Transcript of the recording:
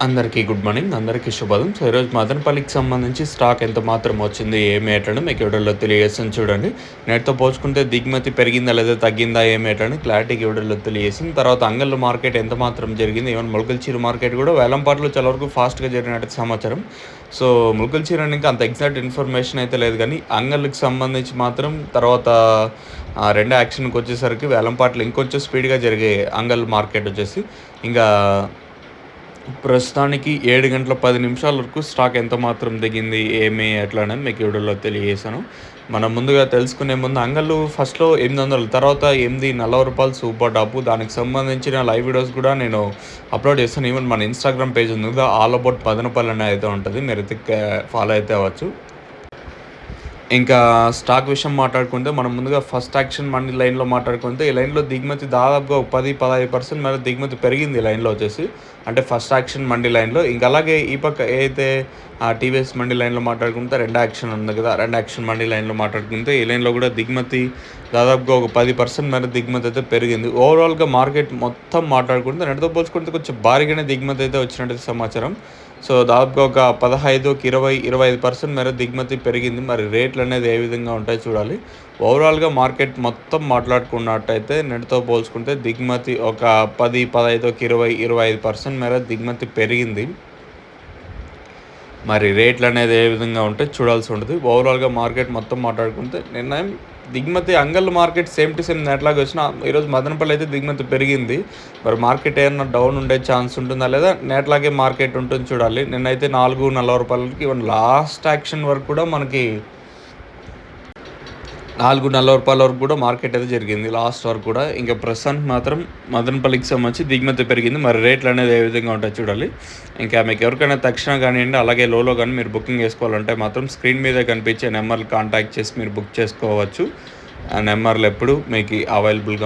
అందరికీ good morning. అందరికీ శుభోదయం. సో, ఈరోజు మదనపల్లికి సంబంధించి స్టాక్ ఎంత మాత్రం వచ్చింది, ఏమి ఏంటని మీకు వీడియోలో తెలియజేస్తాను చూడండి. నేటితో పోల్చుకుంటే దిగుమతి పెరిగిందా లేదా తగ్గిందా ఏమి ఏంటని క్లారిటీగా వీడియోలో తెలియజేసింది. తర్వాత అంగళ్ళు మార్కెట్ ఎంత మాత్రం జరిగింది, ఈవెన్ మొలకల్చీరు మార్కెట్ కూడా వేలంపాటలో చాలా వరకు ఫాస్ట్గా జరిగినట్టు సమాచారం. సో, మొలకల్చీరు అని ఇంకా అంత ఎగ్జాక్ట్ ఇన్ఫర్మేషన్ అయితే లేదు, కానీ అంగళ్ళకి సంబంధించి మాత్రం తర్వాత రెండో యాక్షన్కి వచ్చేసరికి వేలంపాటలు ఇంకొంచెం స్పీడ్గా జరిగాయి. అంగల్ మార్కెట్ వచ్చేసి ఇంకా ప్రస్తుతానికి 7 గంటల 10 నిమిషాల వరకు స్టాక్ ఎంత మాత్రం దిగింది, ఏమి ఎట్లా అనేది మీకు వీడియోలో తెలియజేశాను. మనం ముందుగా తెలుసుకునే ముందు అంగళ్ళు ఫస్ట్‌లో 800, తర్వాత 840 సూపర్ టాపు. దానికి సంబంధించిన లైవ్ వీడియోస్ కూడా నేను అప్లోడ్ చేస్తాను. ఈవెన్ మన ఇన్‌స్టాగ్రామ్ పేజ్ ఉంది కదా, ఆల్ అబౌట్ మదనపల్లి అనేది అయితే ఉంటుంది. మీరైతే ఫాలో అయితే అవ్వచ్చు. ఇంకా స్టాక్ విషయం మాట్లాడుకుంటే మనం ముందుగా ఫస్ట్ యాక్షన్ మండి లైన్లో మాట్లాడుకుంటే, ఈ లైన్లో దిగుమతి దాదాపుగా 10-15% మేర దిగుమతి పెరిగింది ఈ లైన్లో వచ్చేసి, అంటే ఫస్ట్ యాక్షన్ మండి లైన్లో. ఇంకా అలాగే ఈ పక్క ఏదైతే టీవీఎస్ మండి లైన్లో మాట్లాడుకుంటే రెండో యాక్షన్ ఉంది కదా, రెండో యాక్షన్ మండి లైన్లో మాట్లాడుకుంటే ఈ లైన్లో కూడా దిగుమతి దాదాపుగా ఒక 10% మేర దిగుమతి అయితే పెరిగింది. ఓవరాల్గా మార్కెట్ మొత్తం మాట్లాడుకుంటే రెండుతో పోల్చుకుంటే కొంచెం భారీగానే దిగుమతి అయితే వచ్చినట్టు సమాచారం. సో, దాదాపుగా ఒక 15కి 20-25% మేర దిగుమతి పెరిగింది. మరి రేట్లు అనేది ఏ విధంగా ఉంటాయో చూడాలి. ఓవరాల్గా మార్కెట్ మొత్తం మాట్లాడుకున్నట్టయితే నెట్తో పోల్చుకుంటే దిగుమతి ఒక 10-15కి 20-25% మేర దిగుమతి పెరిగింది. మరి రేట్లు అనేది ఏ విధంగా ఉంటాయో చూడాల్సి ఉంటుంది. ఓవరాల్గా మార్కెట్ మొత్తం మాట్లాడుకుంటే నిర్ణయం దిగుమతి అంగళ్ళ మార్కెట్ సేమ్ టు సేమ్ నెట్లాగా వచ్చినా ఈరోజు మదనపల్లి అయితే దిగుమతి పెరిగింది. మరి మార్కెట్ ఏమన్నా డౌన్ ఉండే ఛాన్స్ ఉంటుందా లేదా నెట్లాగే మార్కెట్ ఉంటుంది చూడాలి. నిన్నైతే 440 ఈవెన్ లాస్ట్ యాక్షన్ వరకు కూడా మనకి 440 వరకు కూడా మార్కెట్ అయితే జరిగింది లాస్ట్ వరకు కూడా. ఇంకా ప్రస్తుతానికి మాత్రం మదనపల్లికి సంబంధించి దిగుమతి పెరిగింది. మరి రేట్లు అనేది ఏ విధంగా ఉంటాయో చూడాలి. ఇంకా మీకు ఎవరికైనా తక్షణ కానివ్వండి, అలాగే లోలో కానీ మీరు బుకింగ్ చేసుకోవాలంటే మాత్రం స్క్రీన్ మీద కనిపించే నెంబర్లు కాంటాక్ట్ చేసి మీరు బుక్ చేసుకోవచ్చు. ఆ నెంబర్లు ఎప్పుడు మీకు అవైలబుల్గా